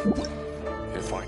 You're fine.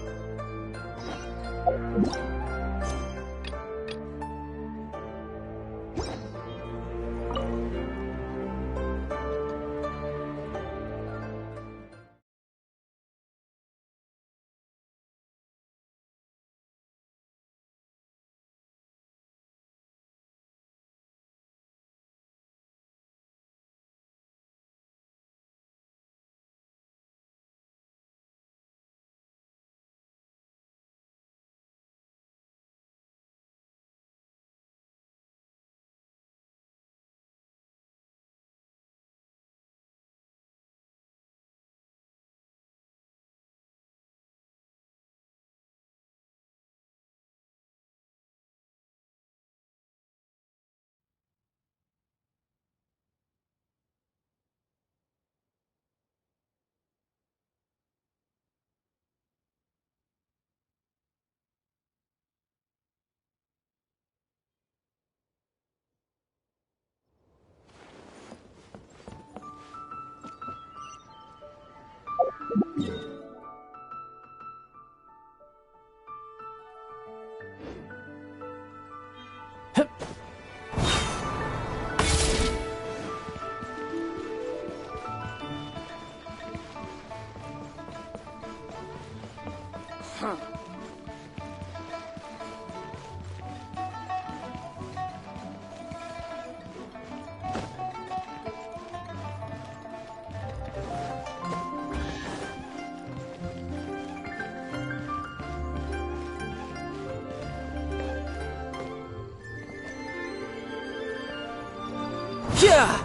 Yeah!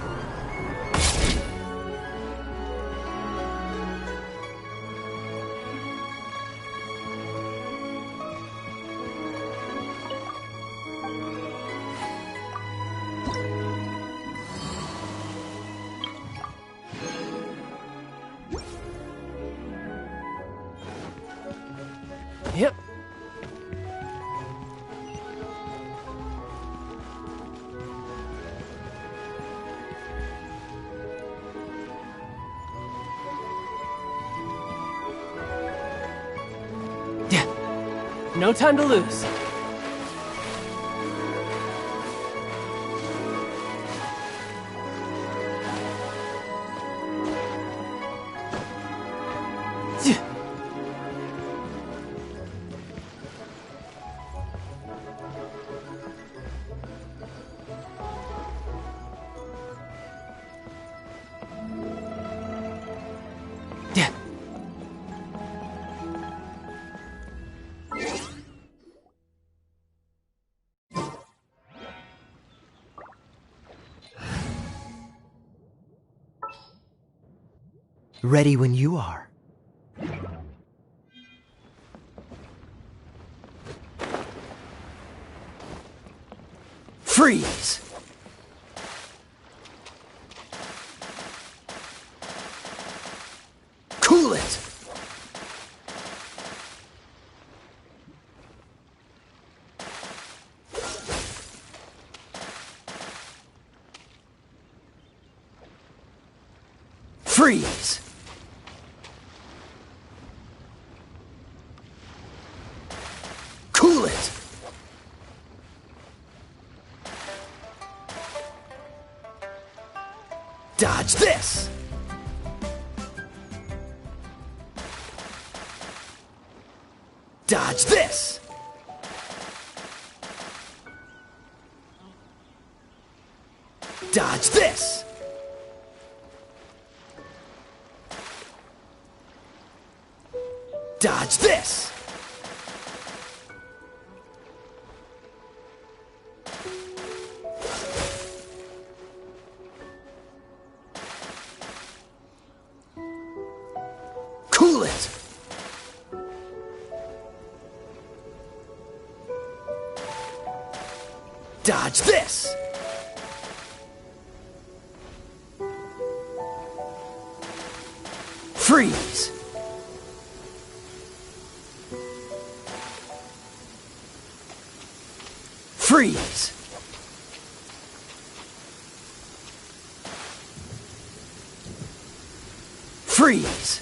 Yep. No time to lose. Ready when you are. Freeze! Cool it! Freeze! Cool it! Dodge this! Dodge this! Dodge this! Dodge this! Cool it! Dodge this! Freeze! Freeze! Freeze!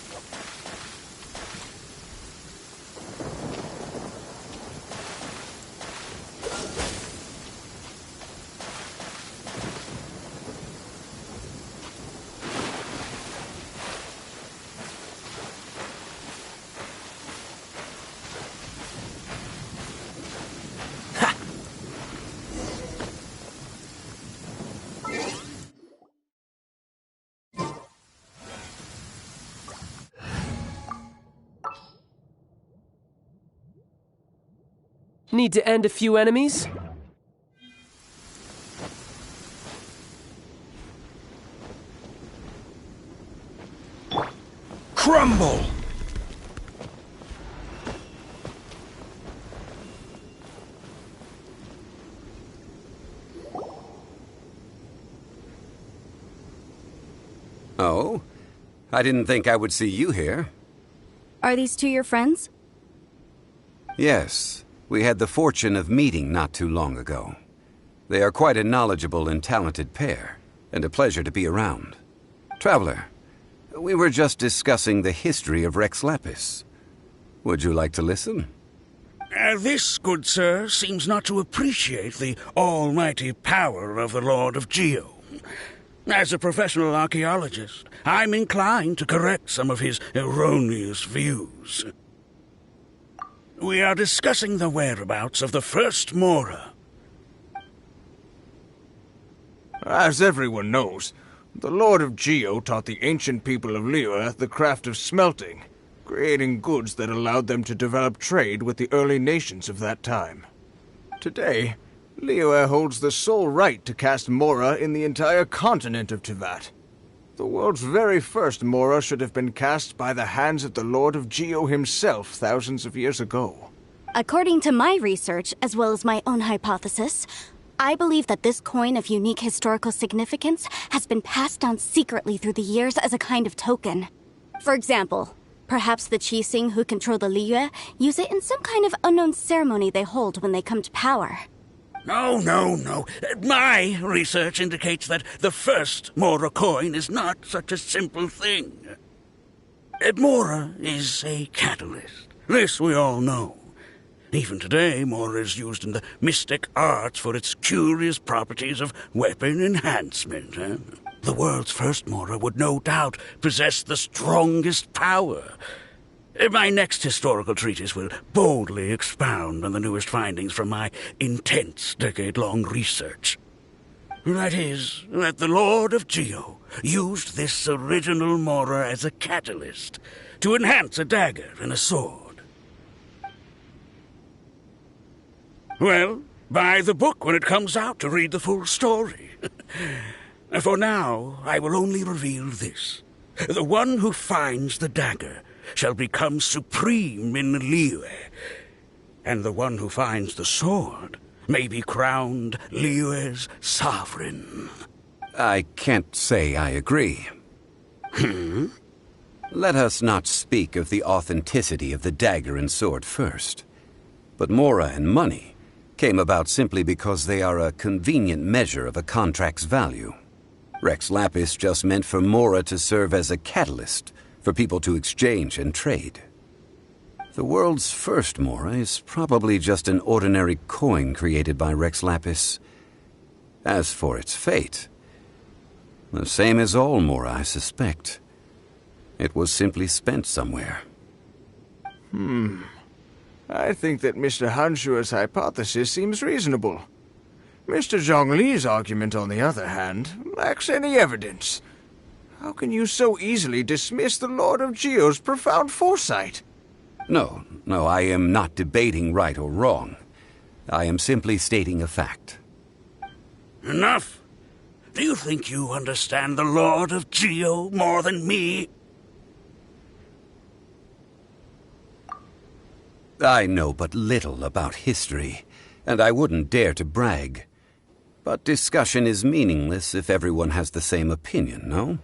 Need to end a few enemies? Crumble! Oh? I didn't think I would see you here. Are these two your friends? Yes, we had the fortune of meeting not too long ago. They are quite a knowledgeable and talented pair, and a pleasure to be around. Traveler, we were just discussing the history of Rex Lapis. Would you like to listen? This, good sir, seems not to appreciate the almighty power of the Lord of Geo. As a professional archaeologist, I'm inclined to correct some of his erroneous views. We are discussing the whereabouts of the first Mora. As everyone knows, the Lord of Geo taught the ancient people of Liyue the craft of smelting, creating goods that allowed them to develop trade with the early nations of that time. Today, Liyue holds the sole right to cast Mora in the entire continent of Teyvat. The world's very first Mora should have been cast by the hands of the Lord of Geo himself thousands of years ago. According to my research, as well as my own hypothesis, I believe that this coin of unique historical significance has been passed down secretly through the years as a kind of token. For example, perhaps the Qixing who control the Liyue use it in some kind of unknown ceremony they hold when they come to power. No. My research indicates that the first Mora coin is not such a simple thing. Mora is a catalyst. This we all know. Even today, Mora is used in the mystic arts for its curious properties of weapon enhancement. The world's first Mora would no doubt possess the strongest power. My next historical treatise will boldly expound on the newest findings from my intense decade-long research. That is, that the Lord of Geo used this original Mora as a catalyst to enhance a dagger and a sword. Well, buy the book when it comes out to read the full story. For now, I will only reveal this. The one who finds the dagger shall become supreme in Liyue, and the one who finds the sword may be crowned Liyue's sovereign. I can't say I agree. Let us not speak of the authenticity of the dagger and sword first. But Mora and money came about simply because they are a convenient measure of a contract's value. Rex Lapis just meant for Mora to serve as a catalyst for people to exchange and trade. The world's first Mora is probably just an ordinary coin created by Rex Lapis. As for its fate, the same as all Mora, I suspect. It was simply spent somewhere. I think that Mr. Hanshua's hypothesis seems reasonable. Mr. Zhongli's argument, on the other hand, lacks any evidence. How can you so easily dismiss the Lord of Geo's profound foresight? No, I am not debating right or wrong. I am simply stating a fact. Enough! Do you think you understand the Lord of Geo more than me? I know but little about history, and I wouldn't dare to brag. But discussion is meaningless if everyone has the same opinion, no?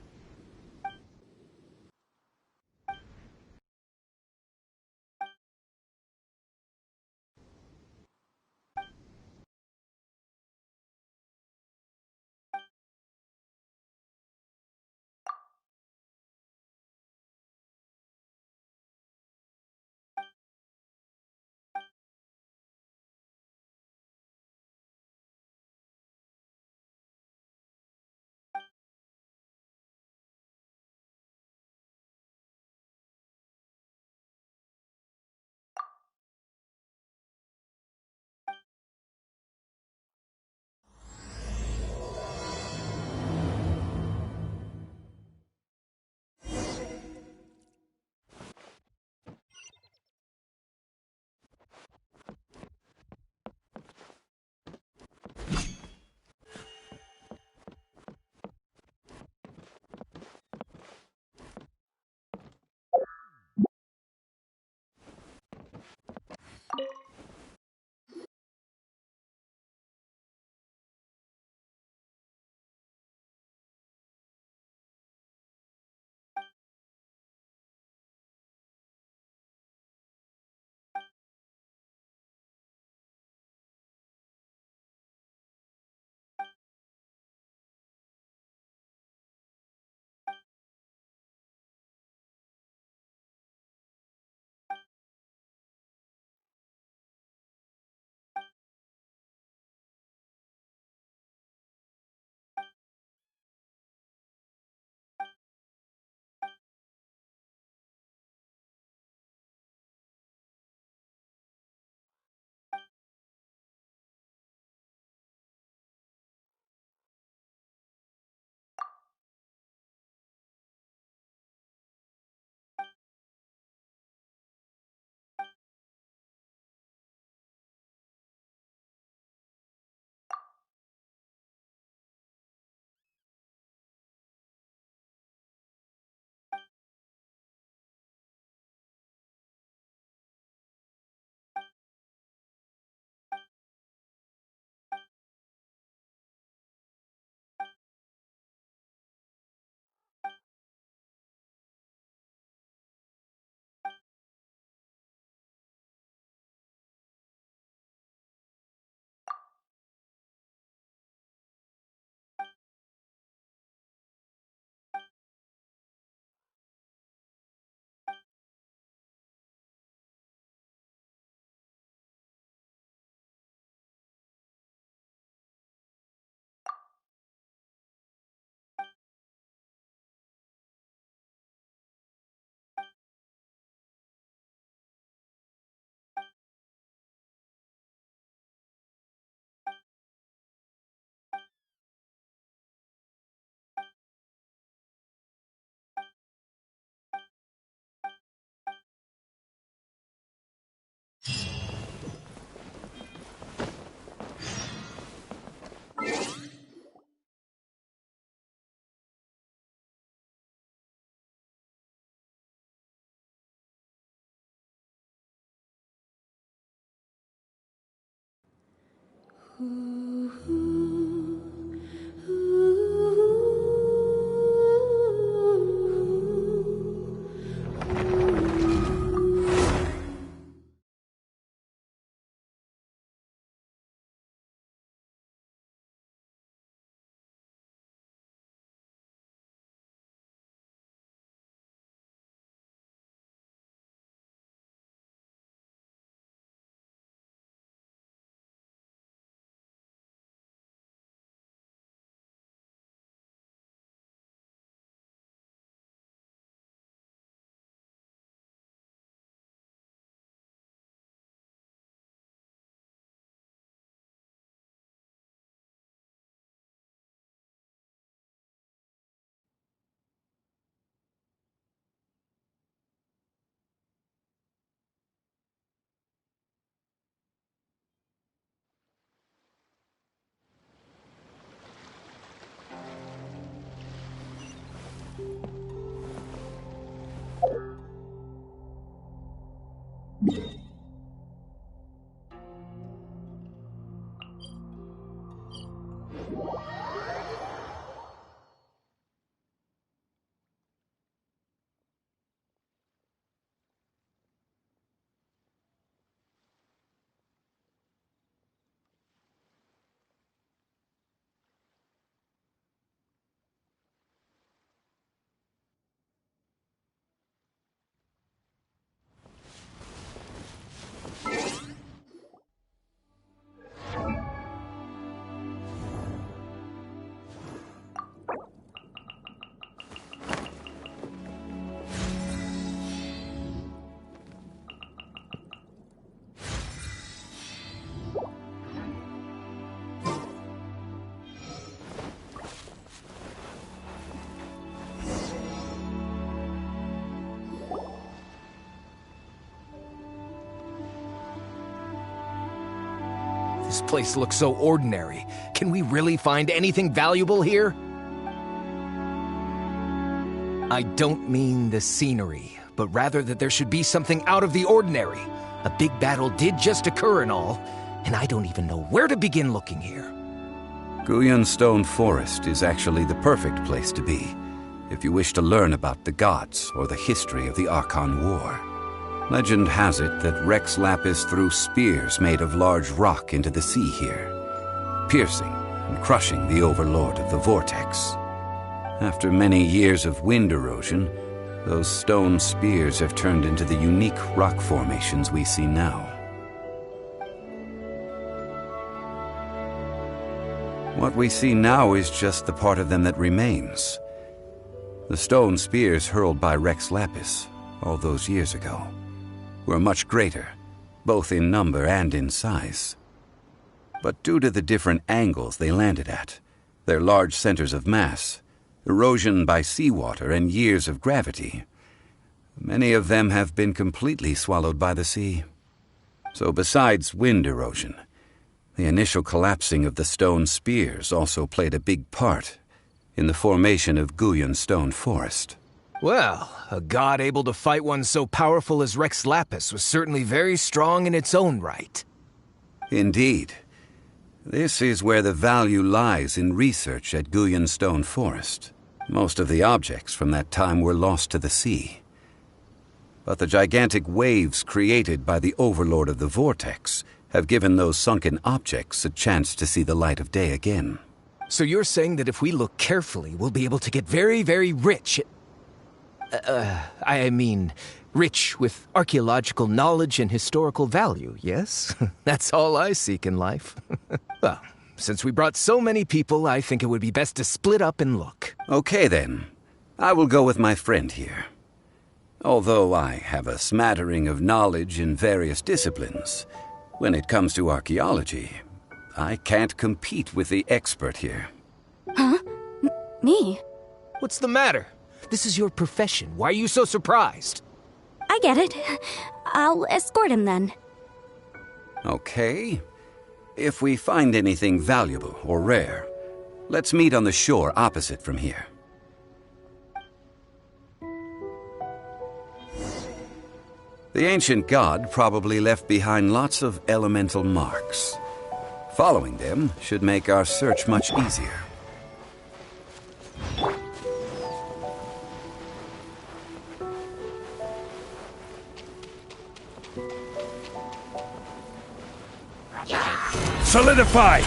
This place looks so ordinary. Can we really find anything valuable here? I don't mean the scenery, but rather that there should be something out of the ordinary. A big battle did just occur and all, and I don't even know where to begin looking here. Guyan Stone Forest is actually the perfect place to be, if you wish to learn about the gods or the history of the Archon War. Legend has it that Rex Lapis threw spears made of large rock into the sea here, piercing and crushing the Overlord of the Vortex. After many years of wind erosion, those stone spears have turned into the unique rock formations we see now. What we see now is just the part of them that remains. The stone spears hurled by Rex Lapis all those years ago were much greater, both in number and in size. But due to the different angles they landed at, their large centers of mass, erosion by seawater, and years of gravity, many of them have been completely swallowed by the sea. So besides wind erosion, the initial collapsing of the stone spears also played a big part in the formation of Guyan Stone Forest. Well, a god able to fight one so powerful as Rex Lapis was certainly very strong in its own right. Indeed. This is where the value lies in research at Guyan Stone Forest. Most of the objects from that time were lost to the sea. But the gigantic waves created by the Overlord of the Vortex have given those sunken objects a chance to see the light of day again. So you're saying that if we look carefully, we'll be able to get very, very rich. I mean, rich with archaeological knowledge and historical value, yes? That's all I seek in life. Well, since we brought so many people, I think it would be best to split up and look. Okay then. I will go with my friend here. Although I have a smattering of knowledge in various disciplines, when it comes to archaeology, I can't compete with the expert here. Huh? Me? What's the matter? This is your profession. Why are you so surprised? I get it. I'll escort him then. Okay. If we find anything valuable or rare, let's meet on the shore opposite from here. The ancient god probably left behind lots of elemental marks. Following them should make our search much easier. Solidify!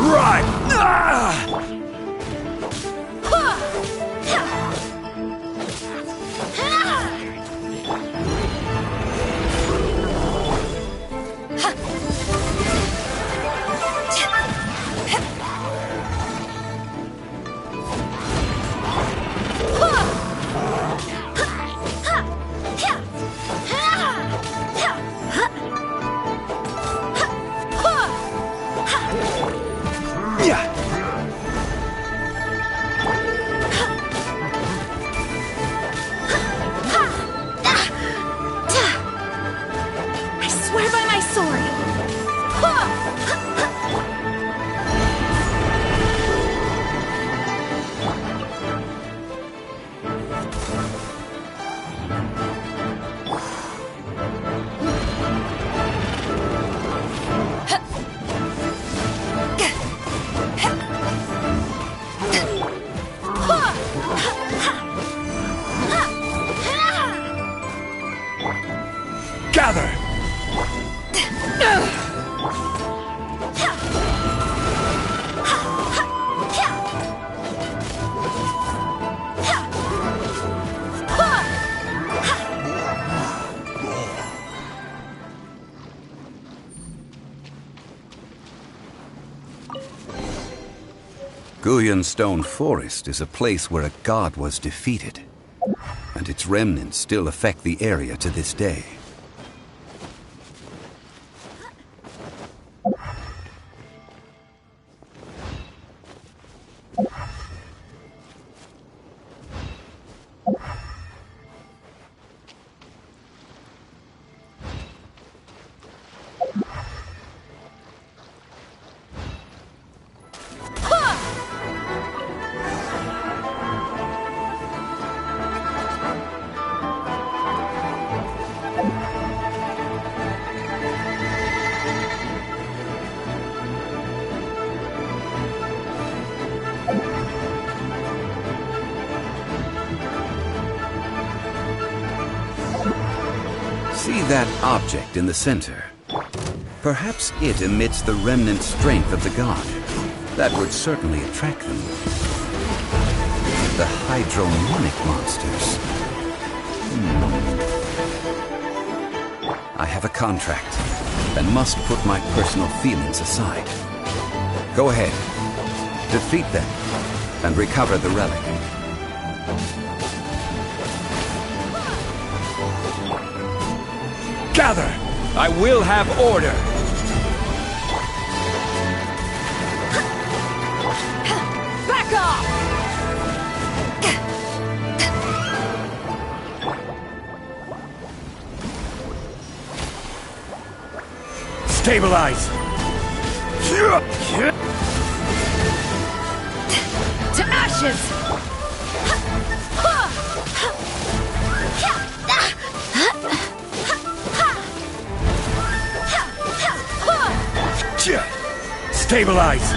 Right! I swear by my sword! Gather! Guyan Stone Forest is a place where a god was defeated, and its remnants still affect the area to this day. See that object in the center? Perhaps it emits the remnant strength of the god. That would certainly attract them. The hydromonic monsters. I have a contract and must put my personal feelings aside. Go ahead, defeat them, and recover the relic. Gather! I will have order! Back off! Stabilize! To ashes! Stabilize!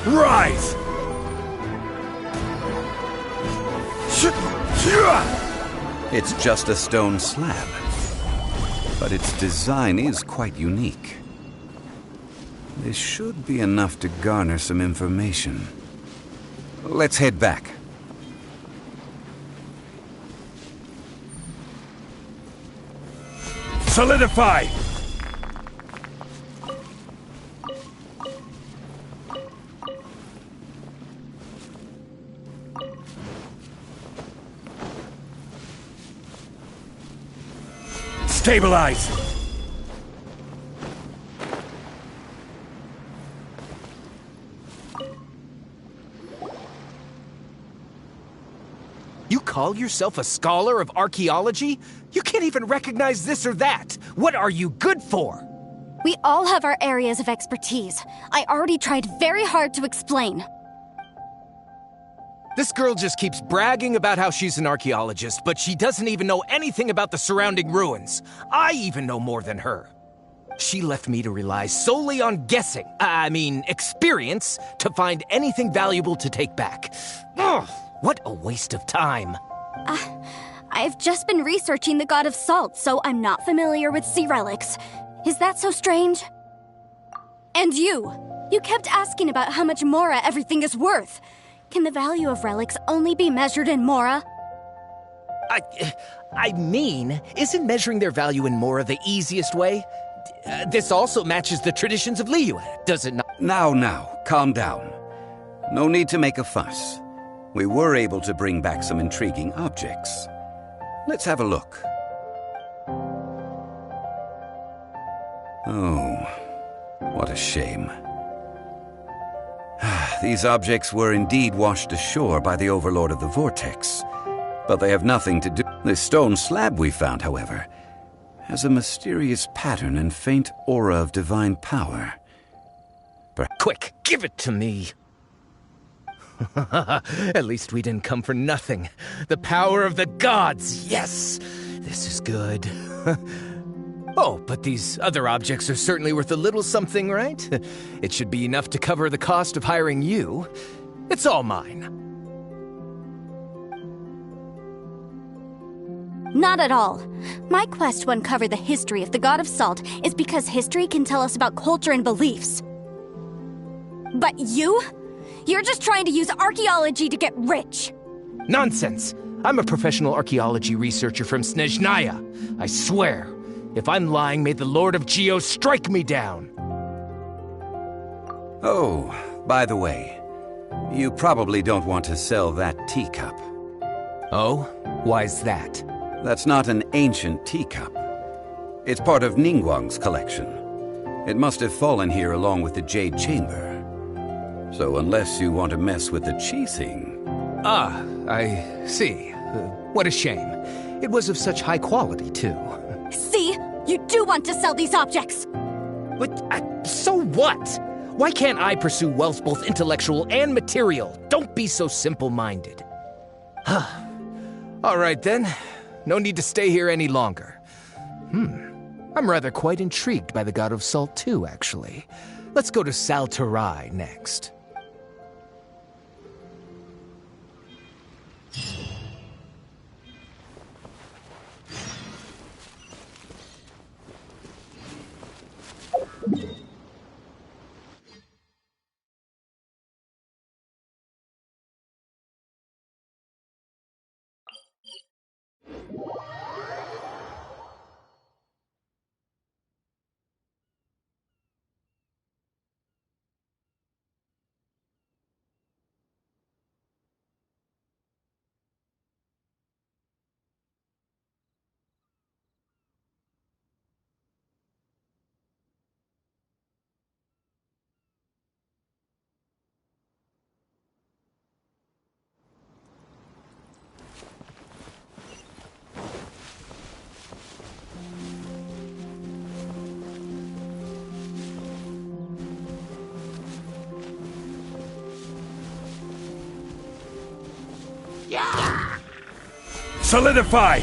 Rise! It's just a stone slab, but its design is quite unique. This should be enough to garner some information. Let's head back. Solidify! Stabilize! You call yourself a scholar of archaeology? You can't even recognize this or that. What are you good for? We all have our areas of expertise. I already tried very hard to explain. This girl just keeps bragging about how she's an archaeologist, but she doesn't even know anything about the surrounding ruins. I even know more than her. She left me to rely solely on guessing, experience, to find anything valuable to take back. Ugh, what a waste of time. I've just been researching the God of Salt, so I'm not familiar with sea relics. Is that so strange? And you kept asking about how much Mora everything is worth. Can the value of relics only be measured in Mora? Isn't measuring their value in Mora the easiest way? This also matches the traditions of Liyue, does it not? Now, calm down. No need to make a fuss. We were able to bring back some intriguing objects. Let's have a look. Oh, what a shame. These objects were indeed washed ashore by the Overlord of the Vortex, but they have nothing to do. The stone slab we found, however, has a mysterious pattern and faint aura of divine power. Quick, give it to me! At least we didn't come for nothing. The power of the gods, yes! This is good. Oh, but these other objects are certainly worth a little something, right? It should be enough to cover the cost of hiring you. It's all mine. Not at all. My quest to uncover the history of the God of Salt is because history can tell us about culture and beliefs. But you're just trying to use archaeology to get rich. Nonsense! I'm a professional archaeology researcher from Snezhnaya. I swear. If I'm lying, may the Lord of Geo strike me down! Oh, by the way, you probably don't want to sell that teacup. Oh? Why's that? That's not an ancient teacup. It's part of Ningguang's collection. It must have fallen here along with the Jade Chamber. So unless you want to mess with the Qixing... Ah, I see. What a shame. It was of such high quality, too. See? You do want to sell these objects! But, so what? Why can't I pursue wealth both intellectual and material? Don't be so simple-minded. All right, then. No need to stay here any longer. I'm rather quite intrigued by the God of Salt, too, actually. Let's go to Saltarai next. Solidify!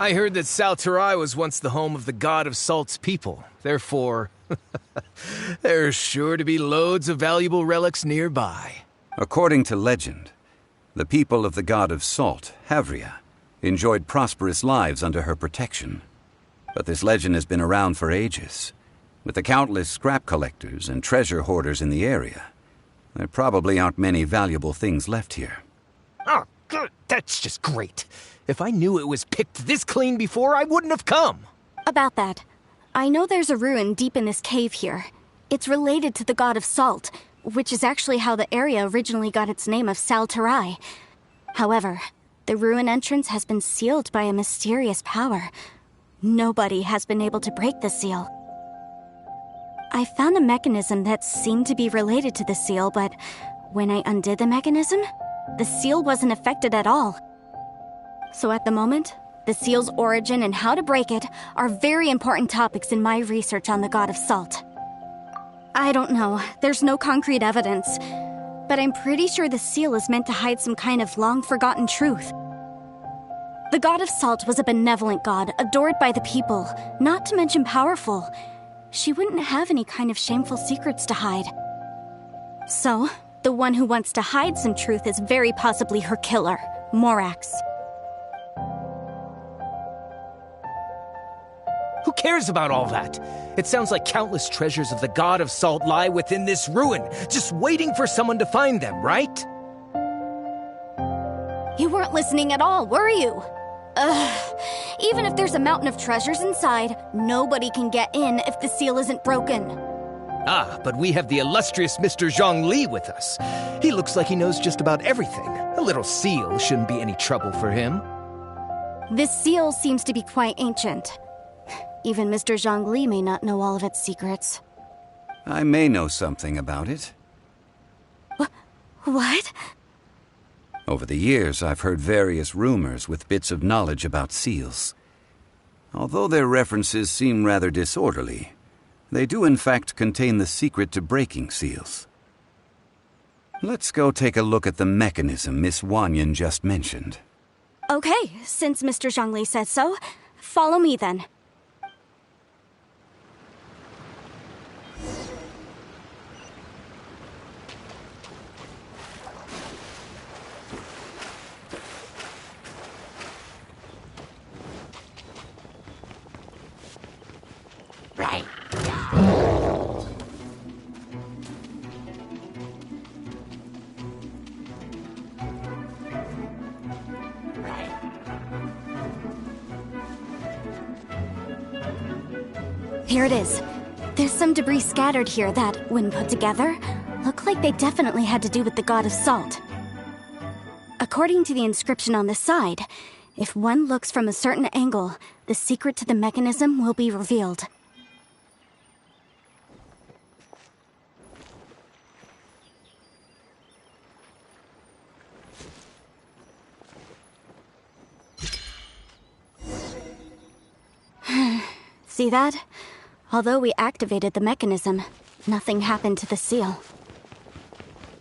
I heard that Salterai was once the home of the god of Salt's people. Therefore, there's sure to be loads of valuable relics nearby. According to legend, the people of the god of Salt, Havria, enjoyed prosperous lives under her protection. But this legend has been around for ages. With the countless scrap collectors and treasure hoarders in the area, there probably aren't many valuable things left here. Oh, good. That's just great. If I knew it was picked this clean before, I wouldn't have come. About that, I know there's a ruin deep in this cave here. It's related to the god of Salt, which is actually how the area originally got its name of Salterai. However, the ruin entrance has been sealed by a mysterious power. Nobody has been able to break the seal. I found a mechanism that seemed to be related to the seal, but when I undid the mechanism, the seal wasn't affected at all. So at the moment, the seal's origin and how to break it are very important topics in my research on the god of Salt. I don't know, there's no concrete evidence, but I'm pretty sure the seal is meant to hide some kind of long-forgotten truth. The god of Salt was a benevolent god, adored by the people, not to mention powerful. She wouldn't have any kind of shameful secrets to hide. So, the one who wants to hide some truth is very possibly her killer, Morax. Who cares about all that? It sounds like countless treasures of the god of Salt lie within this ruin, just waiting for someone to find them, right? You weren't listening at all, were you? Ugh. Even if there's a mountain of treasures inside, nobody can get in if the seal isn't broken. Ah, but we have the illustrious Mr. Zhongli with us. He looks like he knows just about everything. A little seal shouldn't be any trouble for him. This seal seems to be quite ancient. Even Mr. Zhongli may not know all of its secrets. I may know something about it. What? Over the years, I've heard various rumors with bits of knowledge about seals. Although their references seem rather disorderly, they do in fact contain the secret to breaking seals. Let's go take a look at the mechanism Miss Wanyan just mentioned. Okay, since Mr. Zhongli says so, follow me then. Here it is. There's some debris scattered here that, when put together, look like they definitely had to do with the god of Salt. According to the inscription on the side, if one looks from a certain angle, the secret to the mechanism will be revealed. See that? Although we activated the mechanism, nothing happened to the seal.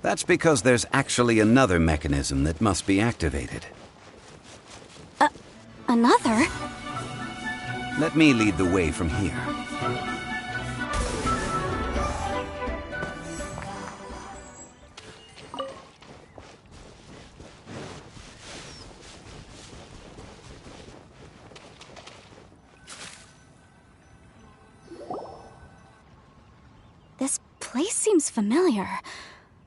That's because there's actually another mechanism that must be activated. Another? Let me lead the way from here. This place seems familiar.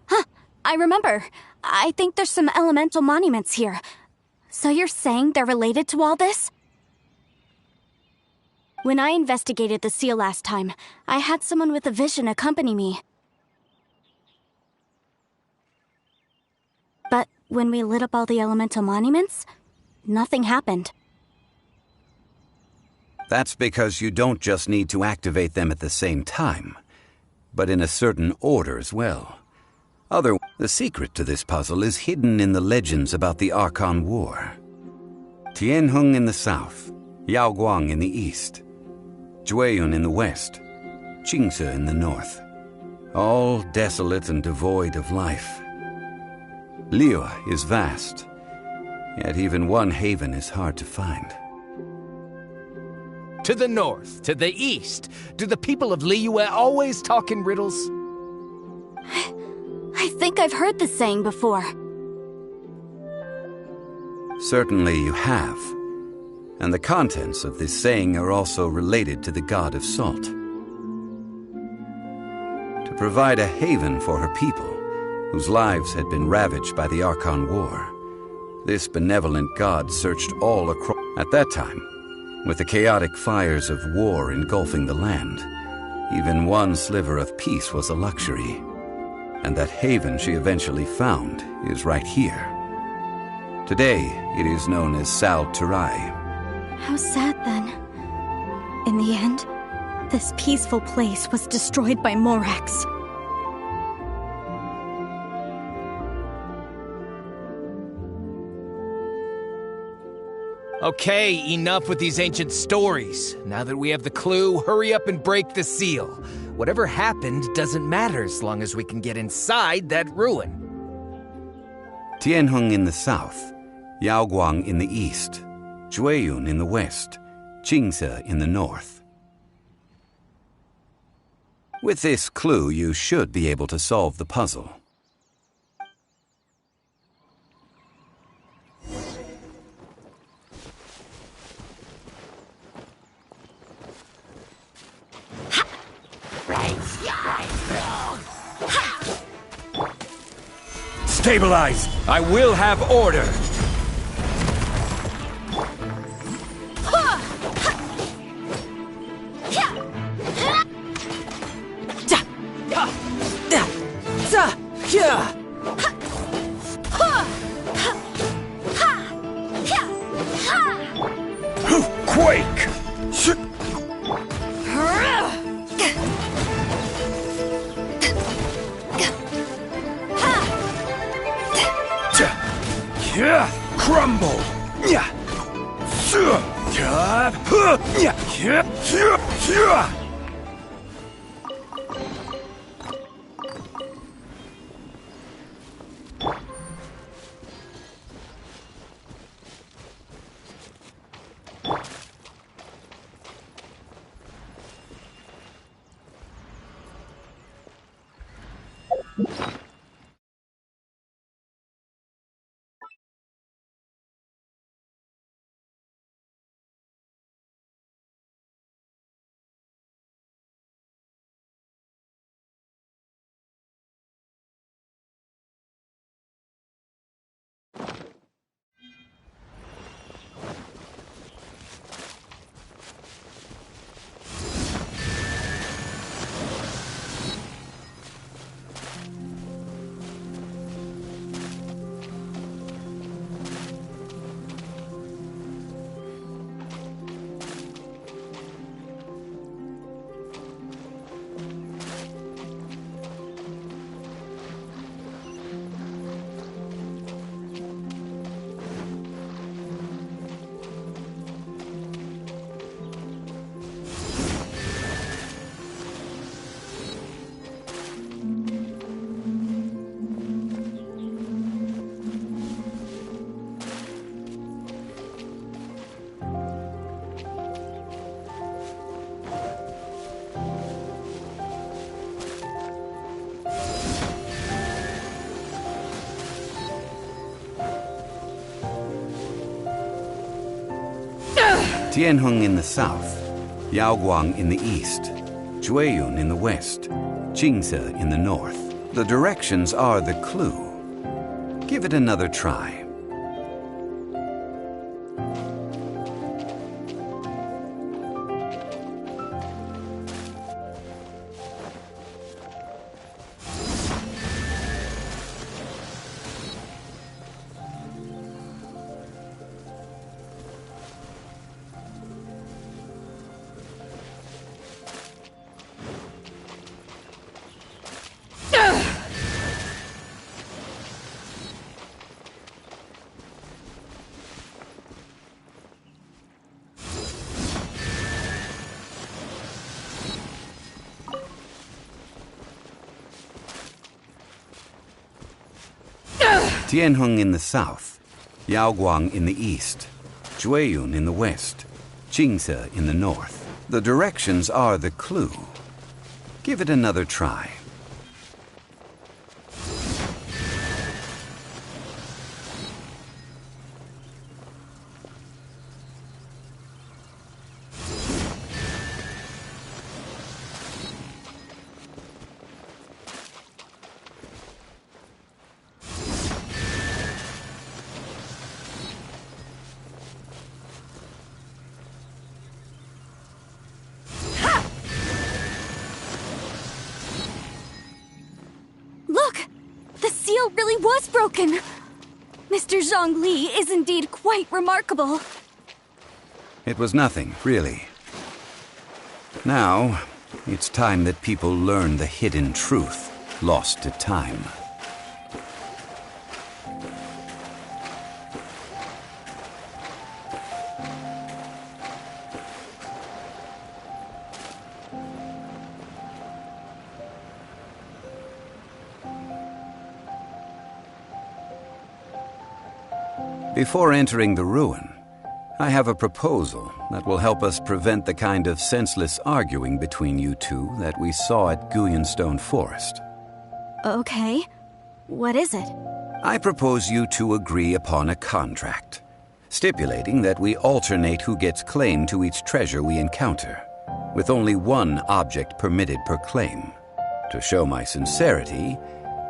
Huh, I remember. I think there's some elemental monuments here. So you're saying they're related to all this? When I investigated the seal last time, I had someone with a vision accompany me. But when we lit up all the elemental monuments, nothing happened. That's because you don't just need to activate them at the same time, but in a certain order as well. The secret to this puzzle is hidden in the legends about the Archon War. Tianheng in the south, Yaoguang in the east, Jueyun in the west, Qingce in the north. All desolate and devoid of life. Liyue is vast, yet even one haven is hard to find. to the north, to the east. Do the people of Liyue always talk in riddles? I think I've heard this saying before. Certainly you have. And the contents of this saying are also related to the god of salt. To provide a haven for her people, whose lives had been ravaged by the Archon War, this benevolent god searched all across. At that time, with the chaotic fires of war engulfing the land, even one sliver of peace was a luxury. And that haven she eventually found is right here. Today, it is known as Sal Turai. How sad then. In the end, this peaceful place was destroyed by Morax. Okay, enough with these ancient stories. Now that we have the clue, hurry up and break the seal. Whatever happened doesn't matter as long as we can get inside that ruin. Tianheng in the south, Yaoguang in the east, Jueyun in the west, Jingze in the north. With this clue, you should be able to solve the puzzle. Stabilize! I will have order! Quake! Crumble! Tianheng in the south, Yaoguang in the east, Jueyun in the west, Jingze in the north. The directions are the clue. Give it another try. Tianheng in the south, Yaoguang in the east, Jueyun in the west, Jingze in the north. The directions are the clue. Give it another try. Really was broken. Mr. Zhongli is indeed quite remarkable. It was nothing, really. Now, it's time that people learn the hidden truth lost to time. Before entering the ruin, I have a proposal that will help us prevent the kind of senseless arguing between you two that we saw at Guyonstone Forest. Okay. What is it? I propose you two agree upon a contract, stipulating that we alternate who gets claim to each treasure we encounter, with only one object permitted per claim. To show my sincerity,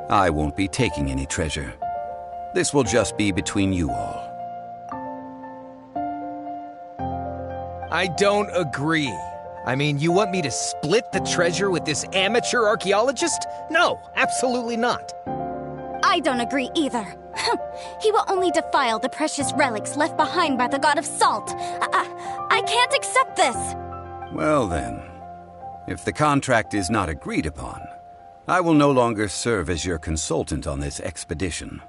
I won't be taking any treasure. This will just be between you all. I don't agree. I mean, you want me to split the treasure with this amateur archaeologist? No, absolutely not. I don't agree either. He will only defile the precious relics left behind by the god of salt. I can't accept this. Well then, if the contract is not agreed upon, I will no longer serve as your consultant on this expedition.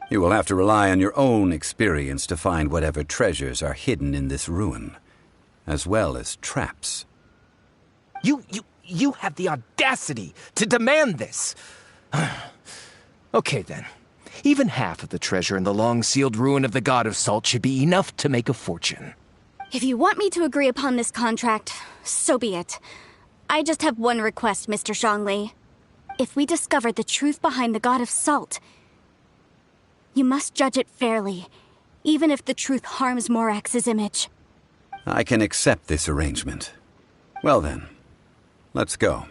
You will have to rely on your own experience to find whatever treasures are hidden in this ruin, as well as traps. You have the audacity to demand this. Okay then. Even half of the treasure in the long-sealed ruin of the God of Salt should be enough to make a fortune. If you want me to agree upon this contract, so be it. I just have one request, Mr. Zhongli. If we discover the truth behind the God of Salt, you must judge it fairly, even if the truth harms Morax's image. I can accept this arrangement. Well then, let's go.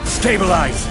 Stabilize!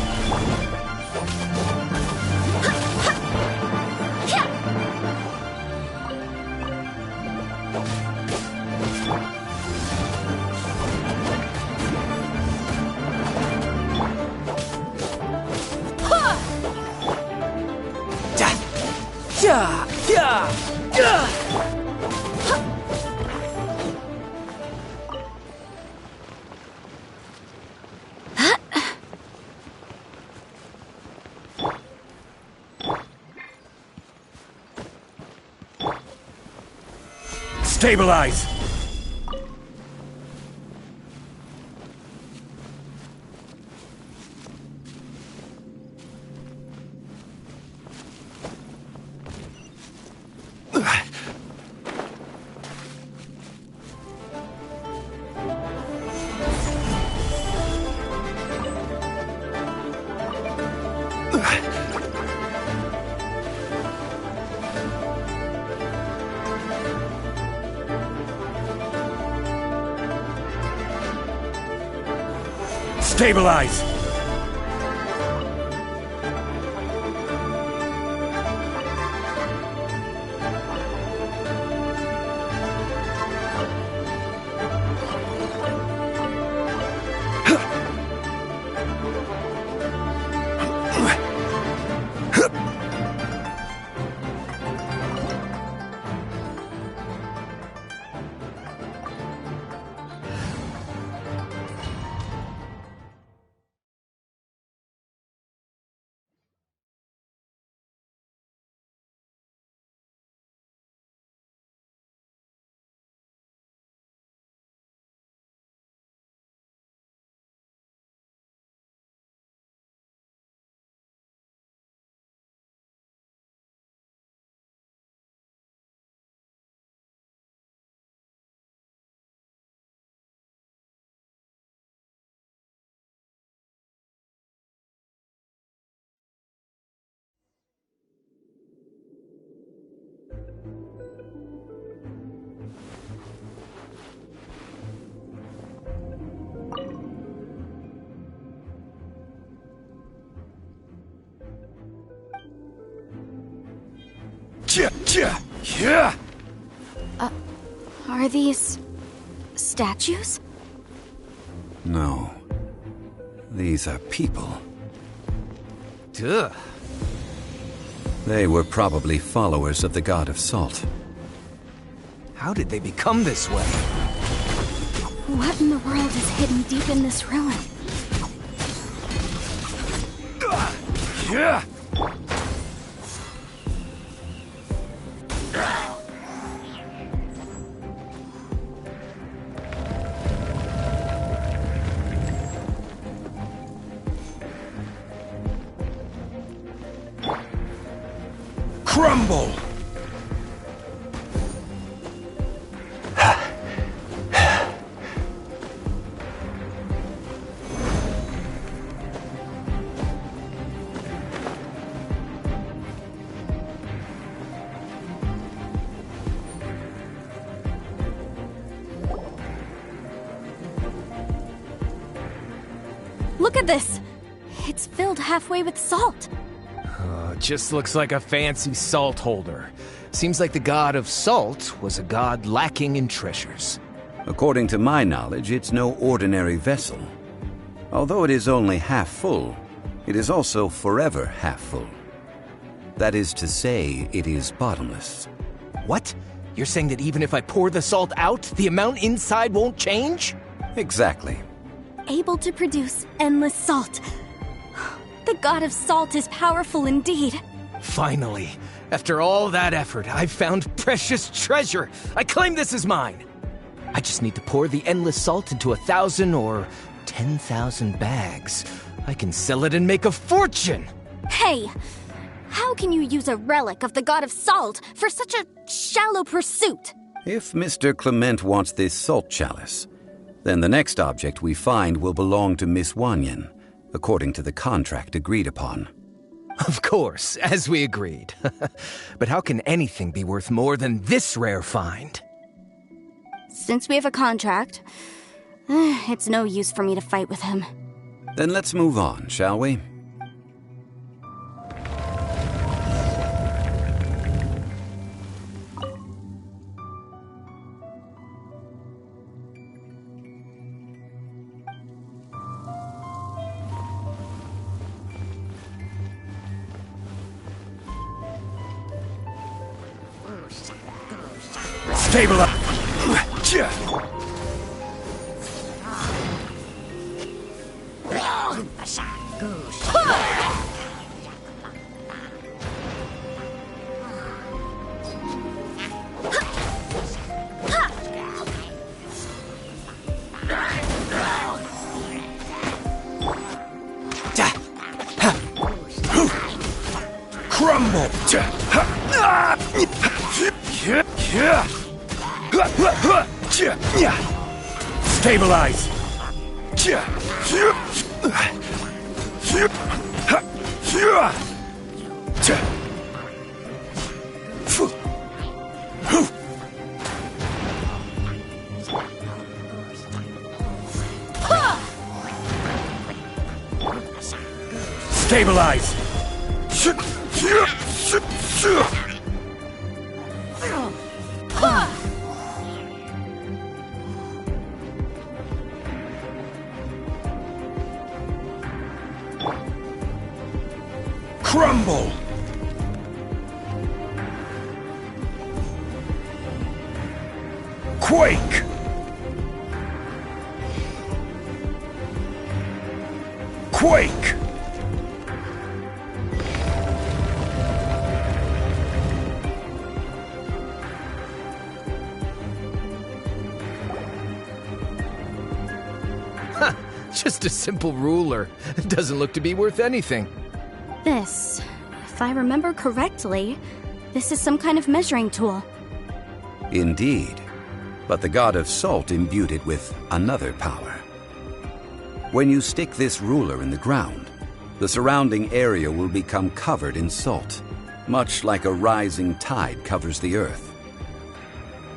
Stabilize! Stabilize! Are these statues? No. These are people. Duh. They were probably followers of the god of salt. How did they become this way? What in the world is hidden deep in this ruin? Crumble! Look at this! It's filled halfway with salt. Just looks like a fancy salt holder. Seems like the god of salt was a god lacking in treasures. According to my knowledge, it's no ordinary vessel. Although it is only half full, it is also forever half full. That is to say, it is bottomless. What? You're saying that even if I pour the salt out, the amount inside won't change? Exactly. Able to produce endless salt. The god of salt is powerful indeed. Finally, after all that effort, I've found precious treasure. I claim this as mine. I just need to pour the endless salt into 1,000 or 10,000 bags. I can sell it and make a fortune. Hey, how can you use a relic of the god of salt for such a shallow pursuit? If Mr. Clement wants this salt chalice, then the next object we find will belong to Miss Wanyan, according to the contract agreed upon. Of course, as we agreed. But how can anything be worth more than this rare find? Since we have a contract, it's no use for me to fight with him. Then let's move on, shall we? Stabilize! Crumble! Stabilize! Stabilize! Crumble! Quake! Quake! Just a simple ruler. Doesn't look to be worth anything. This, if I remember correctly, this is some kind of measuring tool. Indeed. But the god of salt imbued it with another power. When you stick this ruler in the ground, the surrounding area will become covered in salt, much like a rising tide covers the earth.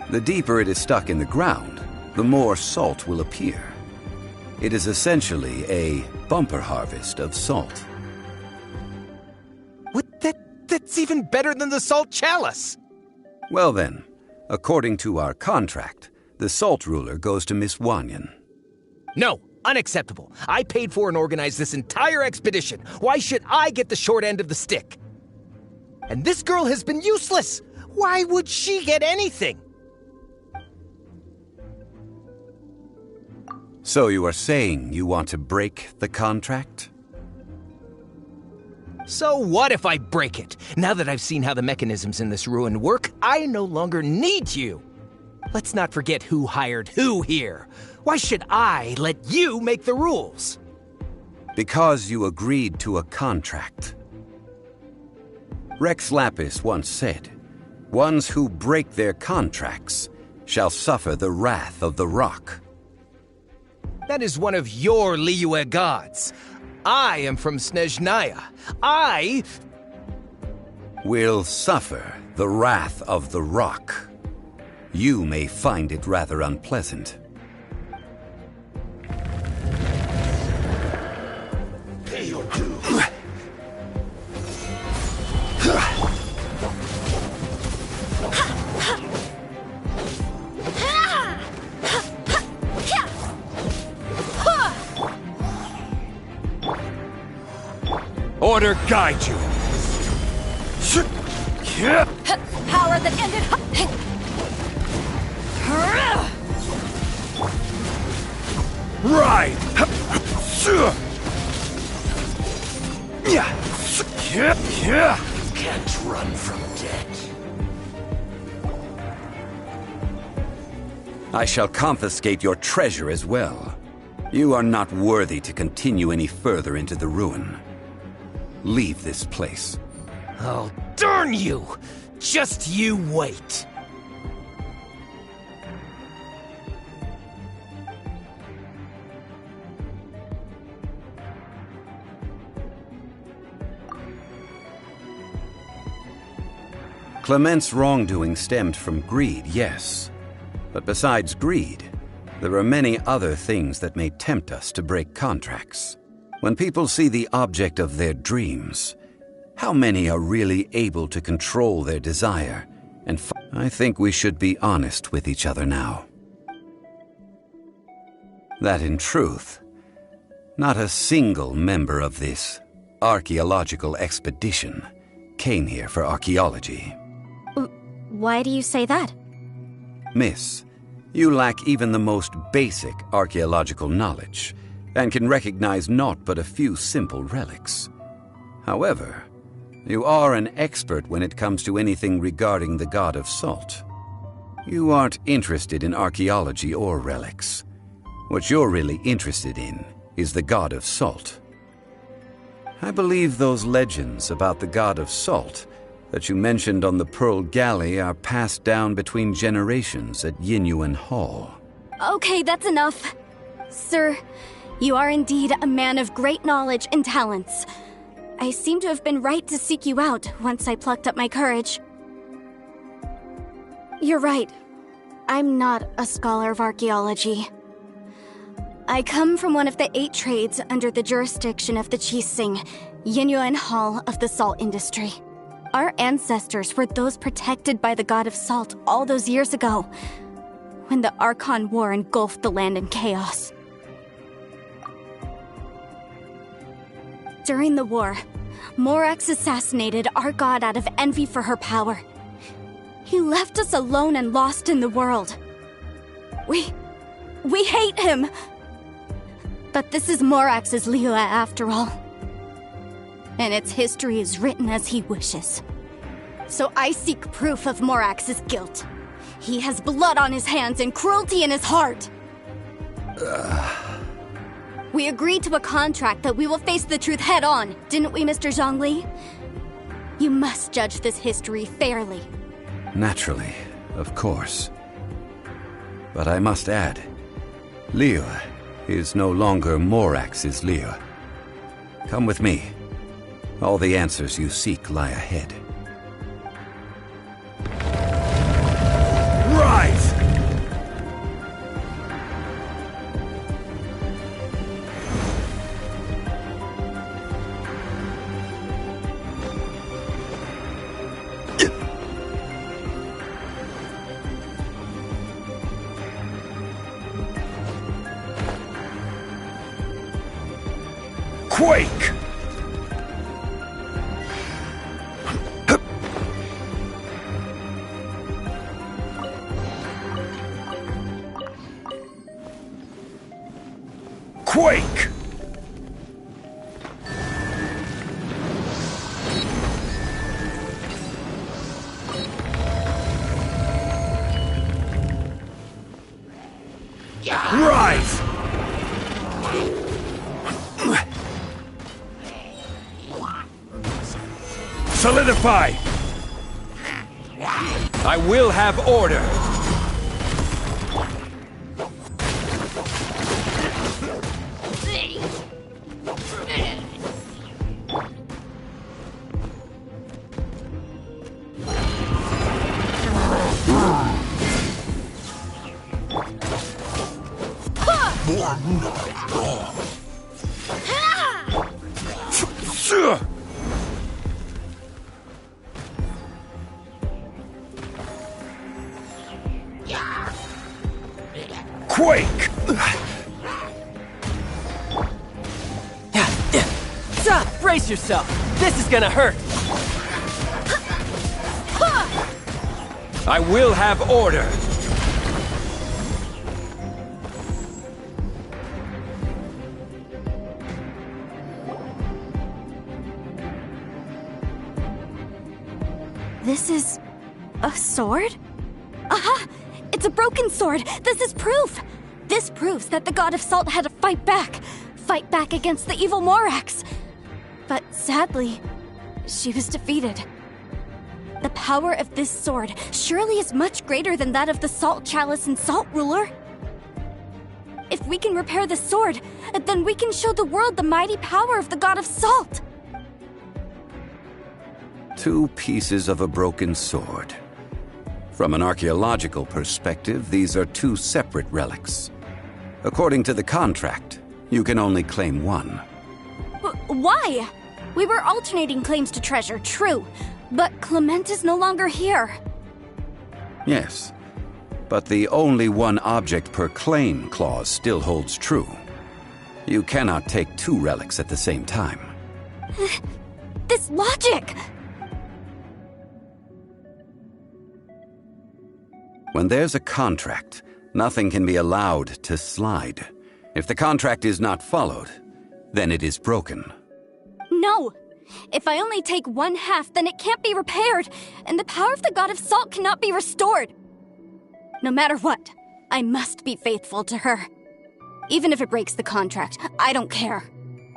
The deeper it is stuck in the ground, the more salt will appear. It is essentially a bumper harvest of salt. What? That's even better than the salt chalice! Well then, according to our contract, the salt ruler goes to Miss Wanyan. No, unacceptable. I paid for and organized this entire expedition. Why should I get the short end of the stick? And this girl has been useless! Why would she get anything? So you are saying you want to break the contract? So what if I break it? Now that I've seen how the mechanisms in this ruin work, I no longer need you. Let's not forget who hired who here. Why should I let you make the rules? Because you agreed to a contract. Rex Lapis once said, "Ones who break their contracts shall suffer the wrath of the rock." That is one of your Liyue gods. I am from Snezhnaya. I will suffer the wrath of the rock. You may find it rather unpleasant. Pay your due. Order guide you. Power that ended. Ride. Can't run from death. I shall confiscate your treasure as well. You are not worthy to continue any further into the ruin. Leave this place. Oh, darn you! Just you wait. Clement's wrongdoing stemmed from greed, yes. But besides greed, there are many other things that may tempt us to break contracts. When people see the object of their dreams, how many are really able to control their desire? And I think we should be honest with each other now. That in truth, not a single member of this archaeological expedition came here for archaeology. Why do you say that? Miss, you lack even the most basic archaeological knowledge, and can recognize naught but a few simple relics. However, you are an expert when it comes to anything regarding the god of salt. You aren't interested in archaeology or relics. What you're really interested in is the god of salt. I believe those legends about the god of salt that you mentioned on the Pearl Galley are passed down between generations at Yinyuan Hall. Okay, that's enough. Sir, you are indeed a man of great knowledge and talents. I seem to have been right to seek you out once I plucked up my courage. You're right. I'm not a scholar of archaeology. I come from one of the 8 trades under the jurisdiction of the Qixing, Yinyuan Hall of the salt industry. Our ancestors were those protected by the god of salt all those years ago, when the Archon War engulfed the land in chaos. During the war, Morax assassinated our god out of envy for her power. He left us alone and lost in the world. We hate him! But this is Morax's Liyue after all. And its history is written as he wishes. So I seek proof of Morax's guilt. He has blood on his hands and cruelty in his heart. We agreed to a contract that we will face the truth head on, didn't we, Mr. Zhongli? You must judge this history fairly. Naturally, of course. But I must add, Liyue is no longer Morax's Liyue. Come with me. All the answers you seek lie ahead. Rise! Quake! Quake! Rise! Solidify! I will have order! Quake! Brace yourself! This is gonna hurt! I will have order! This is a sword? Aha! It's a broken sword! This is proof! This proves that the god of salt had to fight back against the evil Morax. But sadly, she was defeated. The power of this sword surely is much greater than that of the Salt Chalice and Salt Ruler. If we can repair the sword, then we can show the world the mighty power of the god of salt. Two pieces of a broken sword. From an archaeological perspective, these are two separate relics. According to the contract, you can only claim one. Why? We were alternating claims to treasure, true, but Clement is no longer here. Yes, but the only one object per claim clause still holds true. You cannot take two relics at the same time. This logic! When there's a contract, nothing can be allowed to slide. If the contract is not followed, then it is broken. No! If I only take one half, then it can't be repaired, and the power of the god of salt cannot be restored. No matter what, I must be faithful to her. Even if it breaks the contract, I don't care.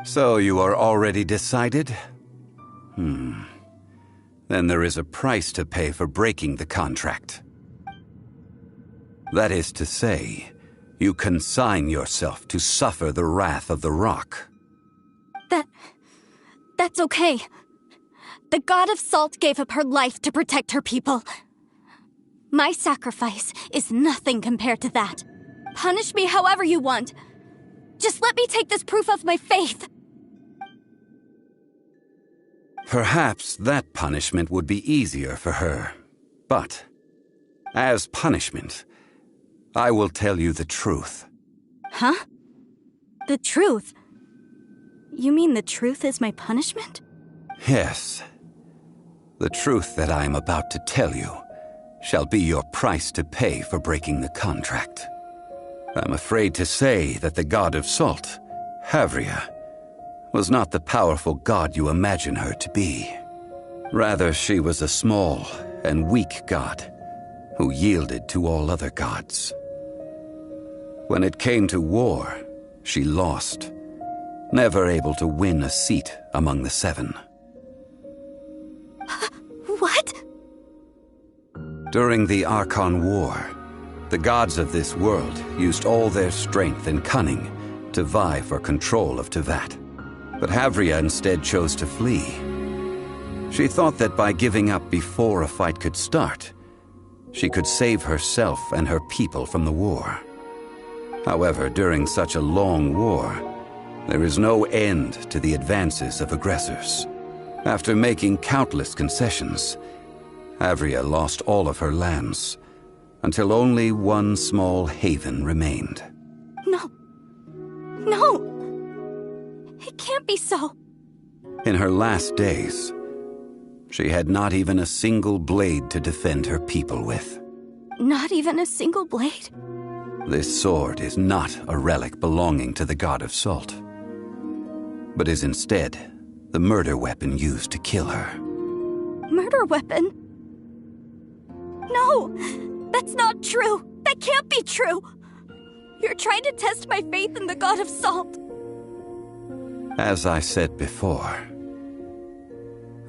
So you are already decided? Then there is a price to pay for breaking the contract. That is to say, you consign yourself to suffer the wrath of the rock. That's okay. The god of salt gave up her life to protect her people. My sacrifice is nothing compared to that. Punish me however you want. Just let me take this proof of my faith. Perhaps that punishment would be easier for her. But, as punishment, I will tell you the truth. Huh? The truth? You mean the truth is my punishment? Yes. The truth that I am about to tell you shall be your price to pay for breaking the contract. I'm afraid to say that the god of salt, Havria, was not the powerful god you imagine her to be. Rather, she was a small and weak god who yielded to all other gods. When it came to war, she lost, never able to win a seat among the seven. What? During the Archon War, the gods of this world used all their strength and cunning to vie for control of Tevat. But Havria instead chose to flee. She thought that by giving up before a fight could start, she could save herself and her people from the war. However, during such a long war, there is no end to the advances of aggressors. After making countless concessions, Havria lost all of her lands, until only one small haven remained. No. No! It can't be so. In her last days, she had not even a single blade to defend her people with. Not even a single blade? This sword is not a relic belonging to the god of salt, but is instead the murder weapon used to kill her. Murder weapon? No! That's not true! That can't be true! You're trying to test my faith in the god of salt! As I said before,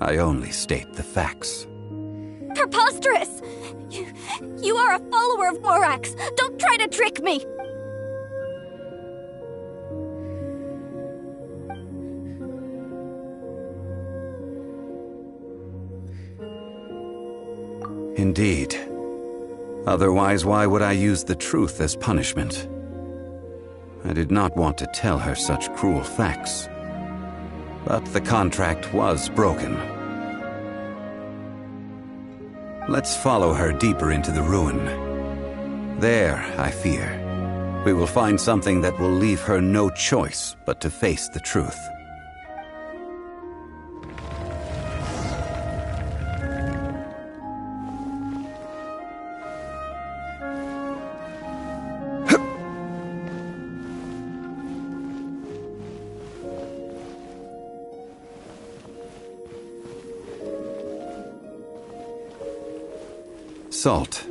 I only state the facts. Preposterous! You are a follower of Morax! Don't try to trick me! Indeed. Otherwise, why would I use the truth as punishment? I did not want to tell her such cruel facts. But the contract was broken. Let's follow her deeper into the ruin. There, I fear, we will find something that will leave her no choice but to face the truth. Salt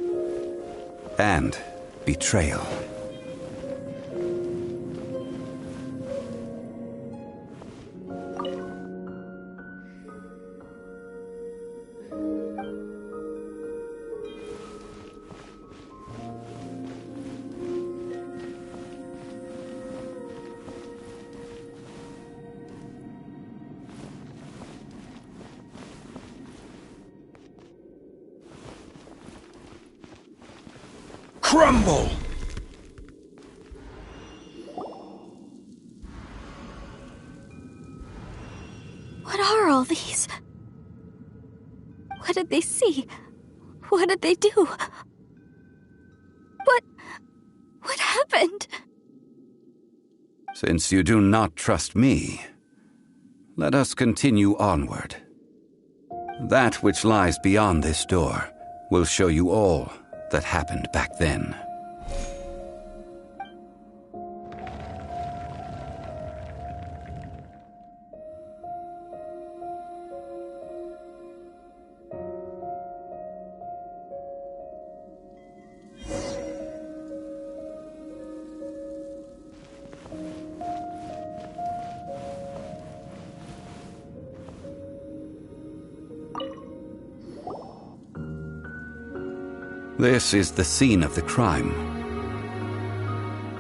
and betrayal. Crumble! What are all these? What did they see? What did they do? What happened? Since you do not trust me, let us continue onward. That which lies beyond this door will show you all that happened back then. This is the scene of the crime.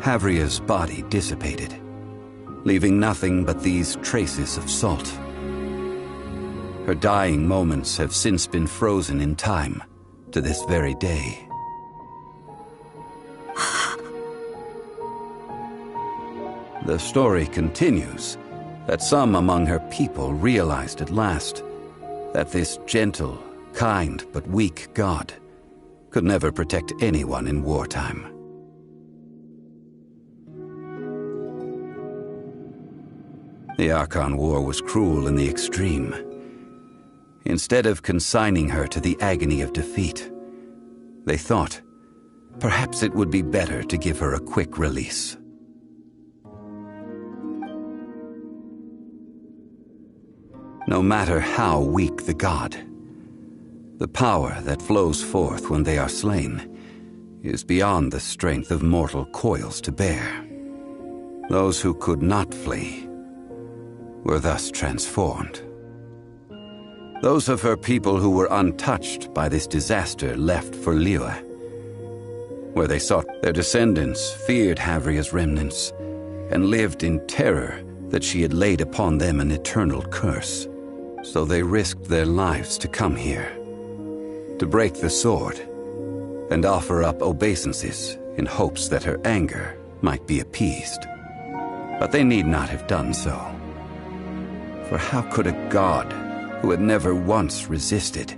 Havria's body dissipated, leaving nothing but these traces of salt. Her dying moments have since been frozen in time to this very day. The story continues that some among her people realized at last that this gentle, kind, but weak god could never protect anyone in wartime. The Archon War was cruel in the extreme. Instead of consigning her to the agony of defeat, they thought perhaps it would be better to give her a quick release. No matter how weak the god, the power that flows forth when they are slain is beyond the strength of mortal coils to bear. Those who could not flee were thus transformed. Those of her people who were untouched by this disaster left for Liyue, where they sought their descendants, feared Havria's remnants, and lived in terror that she had laid upon them an eternal curse. So they risked their lives to come here, to break the sword, and offer up obeisances in hopes that her anger might be appeased. But they need not have done so. For how could a god who had never once resisted,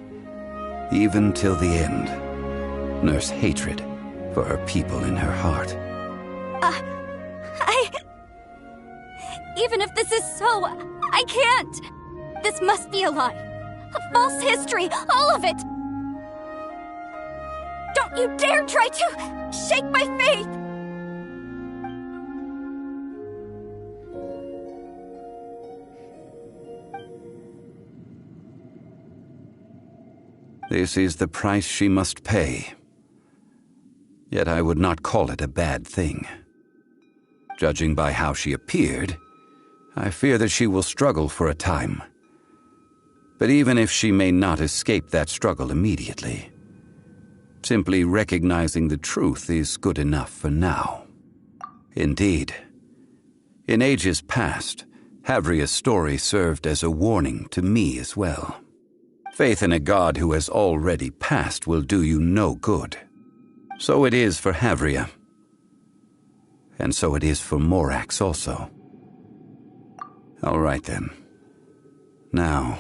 even till the end, nurse hatred for her people in her heart? Even if this is so, I can't! This must be a lie. A false history, all of it! Don't you dare try to shake my faith! This is the price she must pay. Yet I would not call it a bad thing. Judging by how she appeared, I fear that she will struggle for a time. But even if she may not escape that struggle immediately, simply recognizing the truth is good enough for now. Indeed, in ages past, Havria's story served as a warning to me as well. Faith in a god who has already passed will do you no good. So it is for Havria. And so it is for Morax also. All right then. Now,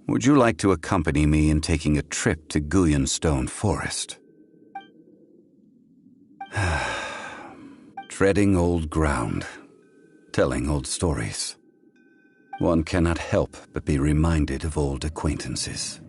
would you like to accompany me in taking a trip to Guyonstone Forest? Treading old ground, telling old stories. One cannot help but be reminded of old acquaintances.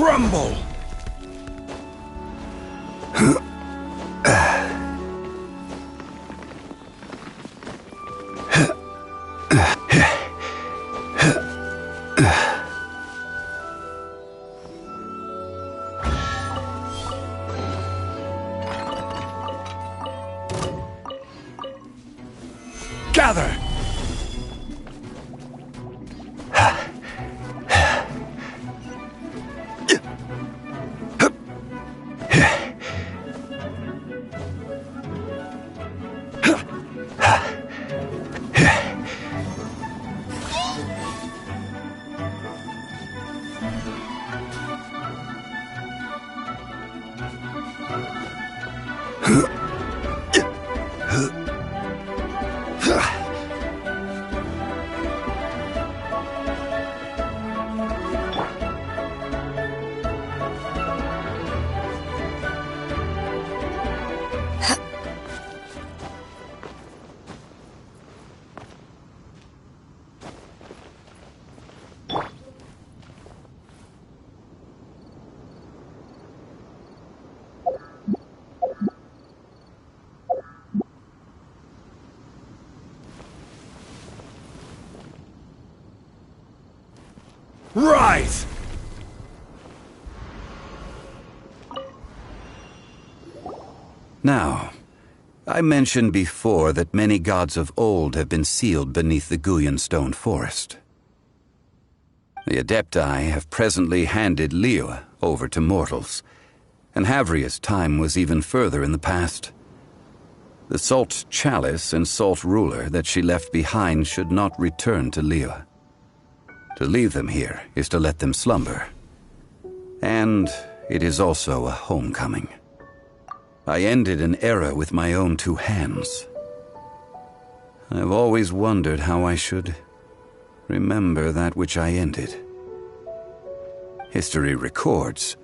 crumble! Gather! Rise! Now, I mentioned before that many gods of old have been sealed beneath the Guyan stone forest. The Adepti have presently handed Liyue over to mortals, and Havria's time was even further in the past. The Salt Chalice and Salt Ruler that she left behind should not return to Liyue. To leave them here is to let them slumber. And it is also a homecoming. I ended an era with my own two hands. I've always wondered how I should remember that which I ended. History records,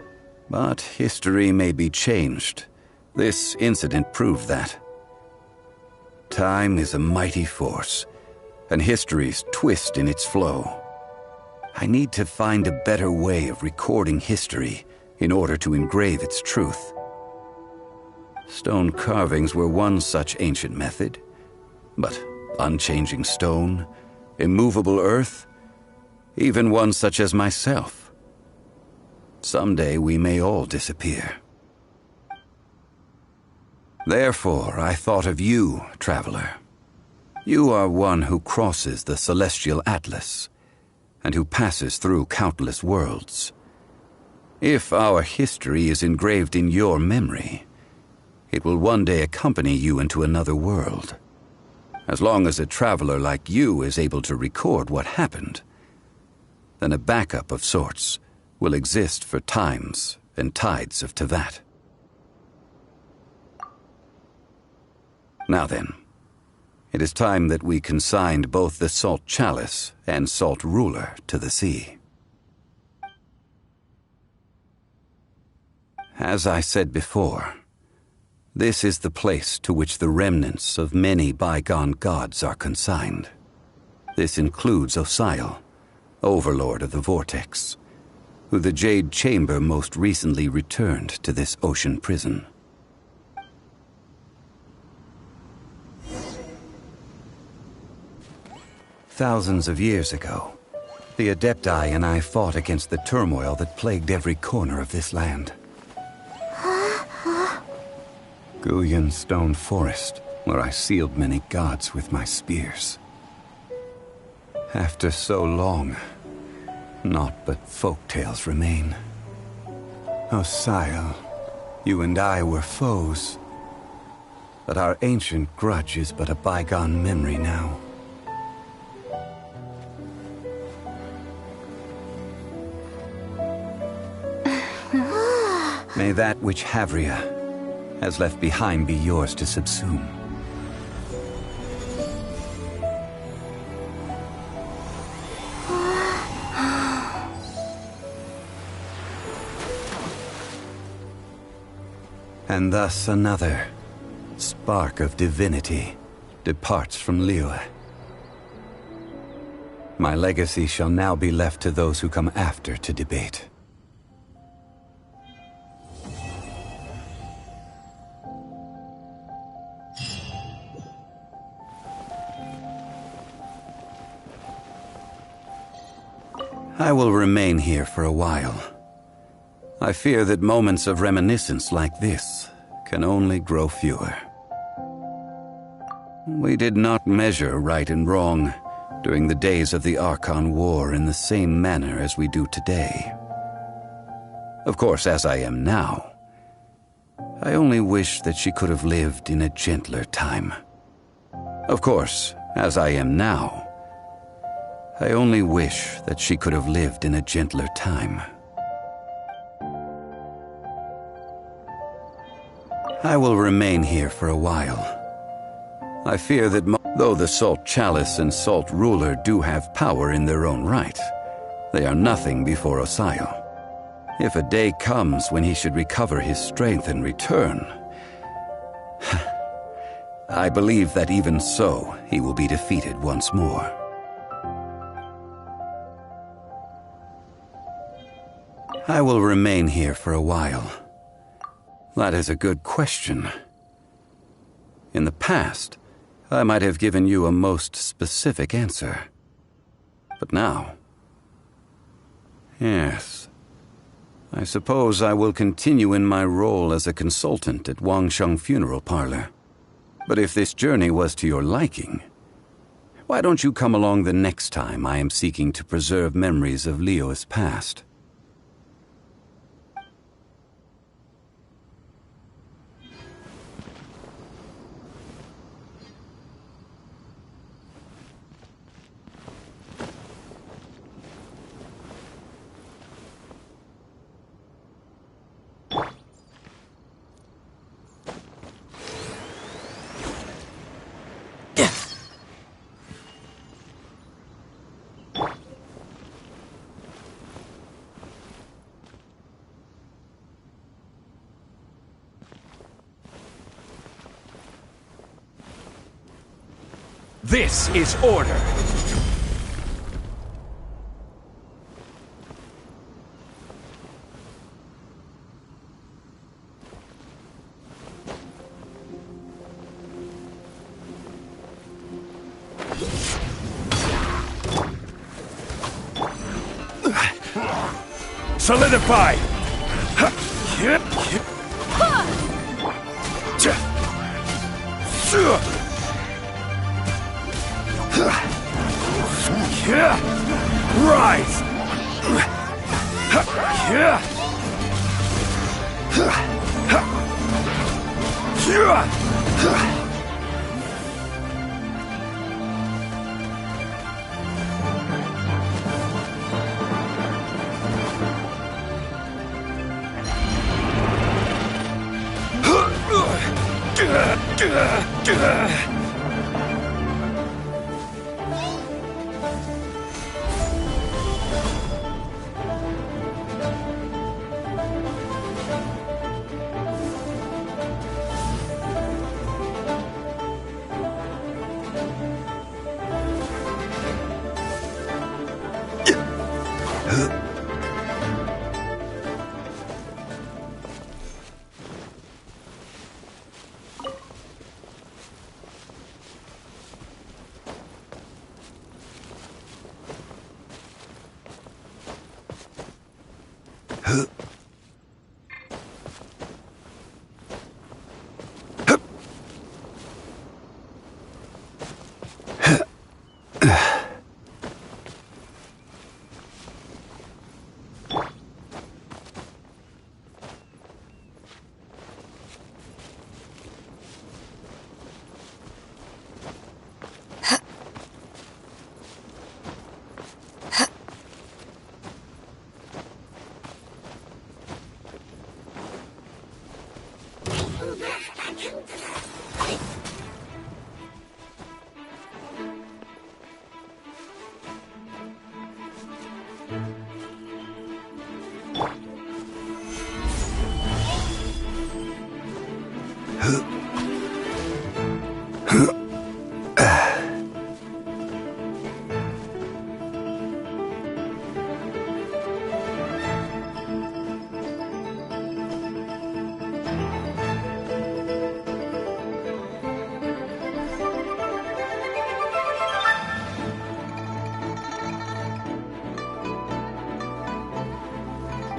but history may be changed. This incident proved that. Time is a mighty force, and history's twist in its flow. I need to find a better way of recording history in order to engrave its truth. Stone carvings were one such ancient method, but unchanging stone, immovable earth, even one such as myself. Someday we may all disappear. Therefore, I thought of you, traveler. You are one who crosses the celestial atlas, and who passes through countless worlds. If our history is engraved in your memory, it will one day accompany you into another world. As long as a traveler like you is able to record what happened, then a backup of sorts will exist for times and tides of Teyvat. Now then, it is time that we consigned both the Salt Chalice and Salt Ruler to the sea. As I said before, this is the place to which the remnants of many bygone gods are consigned. This includes Osial, Overlord of the Vortex, who the Jade Chamber most recently returned to this ocean prison. Thousands of years ago, the Adepti and I fought against the turmoil that plagued every corner of this land. Guyan Stone Forest, where I sealed many gods with my spears. After so long, naught but folk tales remain. Osial, you and I were foes, but our ancient grudge is but a bygone memory now. May that which Havria has left behind be yours to subsume. And thus another spark of divinity departs from Liyue. My legacy shall now be left to those who come after to debate. I will remain here for a while. I fear that moments of reminiscence like this can only grow fewer. We did not measure right and wrong during the days of the Archon War in the same manner as we do today. Of course, as I am now, I only wish that she could have lived in a gentler time. Of course, as I am now, I only wish that she could have lived in a gentler time. I will remain here for a while. I fear that though the Salt Chalice and Salt Ruler do have power in their own right, they are nothing before Osayo. If a day comes when he should recover his strength and return, I believe that even so, he will be defeated once more. I will remain here for a while. That is a good question. In the past, I might have given you a most specific answer. But now... yes. I suppose I will continue in my role as a consultant at Wangsheng Funeral Parlor. But if this journey was to your liking, why don't you come along the next time I am seeking to preserve memories of Liyue's past? This is order! Solidify! Rise!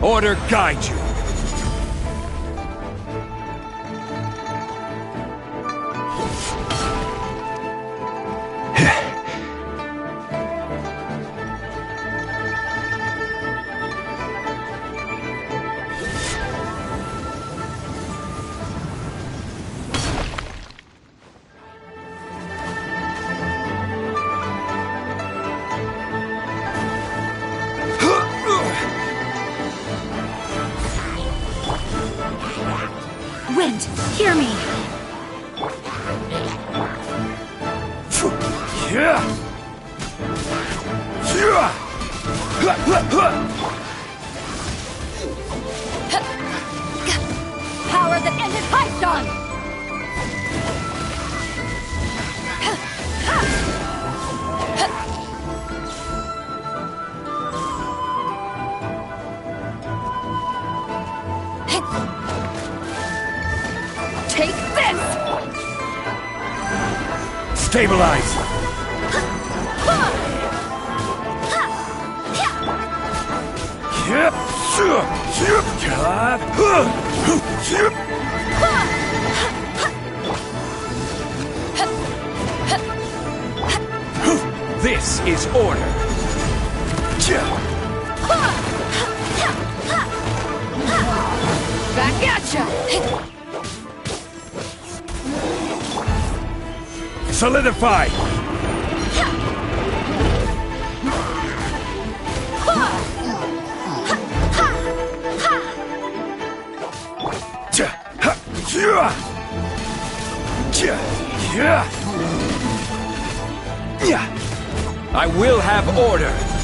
Order guide you. Wind, hear me. Power that ended Python! Take this! Stabilize! This is order. Back at ya! Solidify! I will have order!